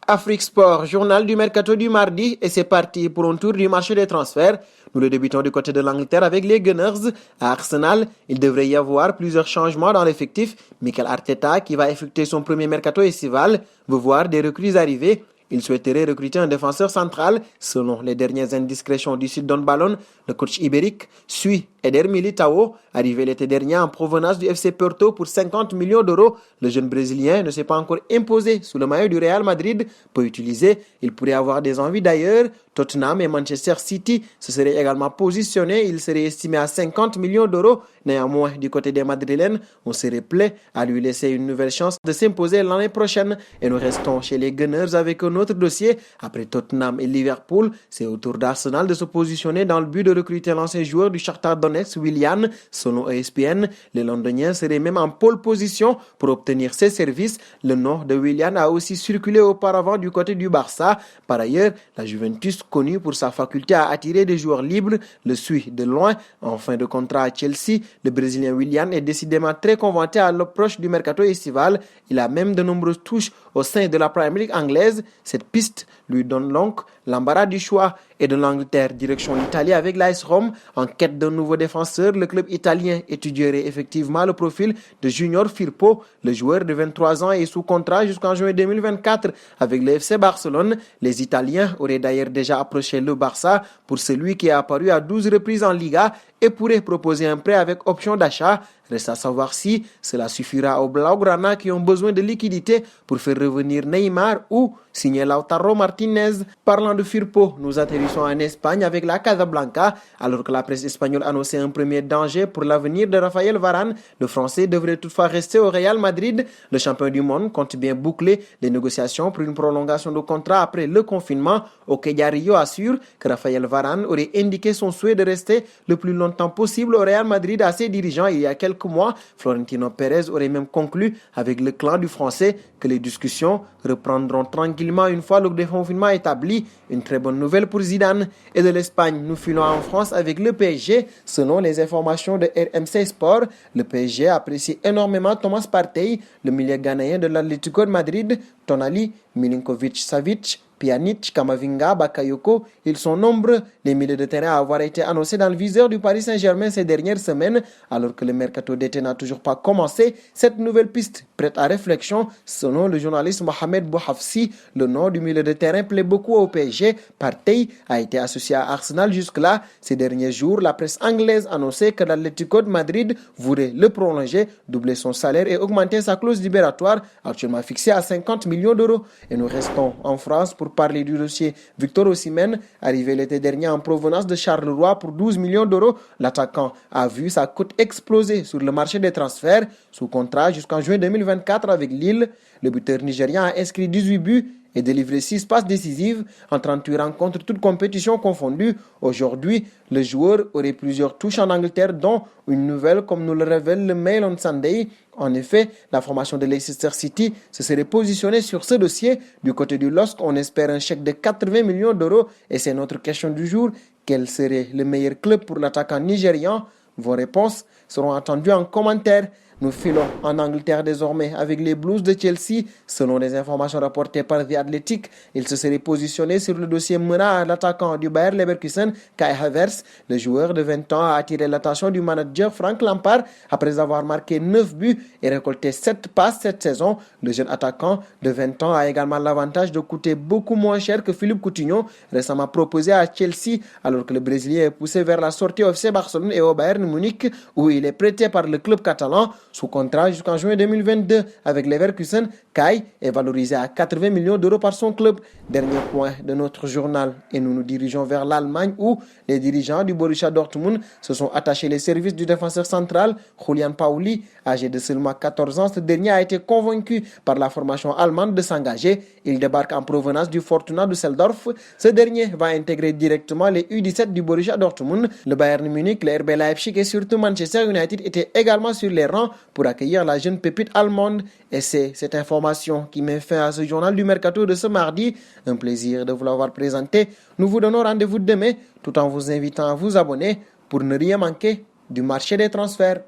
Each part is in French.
Afrique Sport, journal du mercato du mardi, et c'est parti pour un tour du marché des transferts. Nous le débutons du côté de l'Angleterre avec les Gunners. À Arsenal, il devrait y avoir plusieurs changements dans l'effectif. Mikel Arteta, qui va effectuer son premier mercato estival, veut voir des recrues arriver. Il souhaiterait recruter un défenseur central. Selon les dernières indiscrétions du site Don Ballon, le coach ibérique suit Eder Militao, arrivé l'été dernier en provenance du FC Porto pour 50 millions d'euros. Le jeune Brésilien ne s'est pas encore imposé sous le maillot du Real Madrid. Peu utilisé, il pourrait avoir des envies d'ailleurs. Tottenham et Manchester City se seraient également positionnés. Il serait estimé à 50 millions d'euros. Néanmoins, du côté des Madrilènes, on serait prêt à lui laisser une nouvelle chance de s'imposer l'année prochaine. Et nous restons chez les Gunners avec un autre dossier. Après Tottenham et Liverpool, c'est au tour d'Arsenal de se positionner dans le but de recruter l'ancien joueur du Shakhtar Donetsk, Willian. Selon ESPN, les Londoniens seraient même en pole position pour obtenir ses services. Le nom de Willian a aussi circulé auparavant du côté du Barça. Par ailleurs, la Juventus, connu pour sa faculté à attirer des joueurs libres, le suit de loin. En fin de contrat à Chelsea, le Brésilien Willian est décidément très convoité à l'approche du mercato estival. Il a même de nombreuses touches au sein de la Premier League anglaise. Cette piste lui donne donc l'embarras du choix. Et de l'Angleterre, direction l'Italie avec l'AS Rome. En quête d'un nouveau défenseur, le club italien étudierait effectivement le profil de Junior Firpo. Le joueur de 23 ans est sous contrat jusqu'en juin 2024 avec le FC Barcelone. Les Italiens auraient d'ailleurs déjà approché le Barça pour celui qui est apparu à 12 reprises en Liga et pourrait proposer un prêt avec option d'achat. Reste à savoir si cela suffira aux Blaugrana qui ont besoin de liquidités pour faire revenir Neymar ou signer Lautaro Martinez. Parlant de Firpo, nous atterrissons en Espagne avec la Casablanca. Alors que la presse espagnole annonçait un premier danger pour l'avenir de Raphaël Varane, le Français devrait toutefois rester au Real Madrid. Le champion du monde compte bien boucler les négociations pour une prolongation de contrat après le confinement. Rio assure que Raphaël Varane aurait indiqué son souhait de rester le plus longtemps possible au Real Madrid à ses dirigeants il y a quelques mois. Florentino Pérez aurait même conclu avec le clan du Français que les discussions reprendront tranquillement une fois le déconfinement établi. Une très bonne nouvelle pour Zidane. Et de l'Espagne, nous filons en France avec le PSG. Selon les informations de RMC Sport, le PSG apprécie énormément Thomas Partey, le milieu ghanéen de l'Atlético de Madrid. Tonali, Milinkovic-Savic, Pjanic, Kamavinga, Bakayoko, ils sont nombreux, les milieux de terrain à avoir été annoncés dans le viseur du Paris Saint-Germain ces dernières semaines, alors que le mercato d'été n'a toujours pas commencé. Cette nouvelle piste prête à réflexion, selon le journaliste Mohamed Bouhafsi, le nom du milieu de terrain plaît beaucoup au PSG. Partey a été associé à Arsenal jusque-là. Ces derniers jours, la presse anglaise annonçait que l'Atlético de Madrid voulait le prolonger, doubler son salaire et augmenter sa clause libératoire, actuellement fixée à 50 millions d'euros. Et nous restons en France pour parler du dossier Victor Osimhen, arrivé l'été dernier en provenance de Charleroi pour 12 millions d'euros. L'attaquant a vu sa cote exploser sur le marché des transferts. Sous contrat jusqu'en juin 2024 avec Lille, le buteur nigérian a inscrit 18 buts et délivré 6 passes décisives en 38 rencontres, toutes compétitions confondues. Aujourd'hui, le joueur aurait plusieurs touches en Angleterre, dont une nouvelle, comme nous le révèle le Mail on Sunday. En effet, la formation de Leicester City se serait positionnée sur ce dossier. Du côté du LOSC, on espère un chèque de 80 millions d'euros. Et c'est notre question du jour. Quel serait le meilleur club pour l'attaquant nigérian? Vos réponses seront attendues en commentaire. Nous filons en Angleterre désormais avec les Blues de Chelsea. Selon les informations rapportées par The Athletic, il se serait positionné sur le dossier menant à l'attaquant du Bayer Leverkusen, Kai Havertz. Le joueur de 20 ans a attiré l'attention du manager Frank Lampard après avoir marqué 9 buts et récolté 7 passes cette saison. Le jeune attaquant de 20 ans a également l'avantage de coûter beaucoup moins cher que Philippe Coutinho, récemment proposé à Chelsea, alors que le Brésilien est poussé vers la sortie au FC Barcelone et au Bayern Munich, où il est prêté par le club catalan. Sous contrat jusqu'en juin 2022 avec Leverkusen, Kai est valorisé à 80 millions d'euros par son club. Dernier point de notre journal et nous nous dirigeons vers l'Allemagne où les dirigeants du Borussia Dortmund se sont attachés les services du défenseur central Julian Pauli. Âgé de seulement 14 ans, ce dernier a été convaincu par la formation allemande de s'engager. Il débarque en provenance du Fortuna Düsseldorf. Ce dernier va intégrer directement les U17 du Borussia Dortmund. Le Bayern Munich, le RB Leipzig et surtout Manchester United étaient également sur les rangs pour accueillir la jeune pépite allemande. Et c'est cette information qui met fin à ce journal du mercato de ce mardi. Un plaisir de vous l'avoir présenté. Nous vous donnons rendez-vous demain tout en vous invitant à vous abonner pour ne rien manquer du marché des transferts.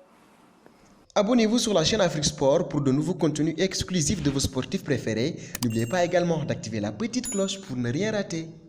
Abonnez-vous sur la chaîne Afrique Sport pour de nouveaux contenus exclusifs de vos sportifs préférés. N'oubliez pas également d'activer la petite cloche pour ne rien rater.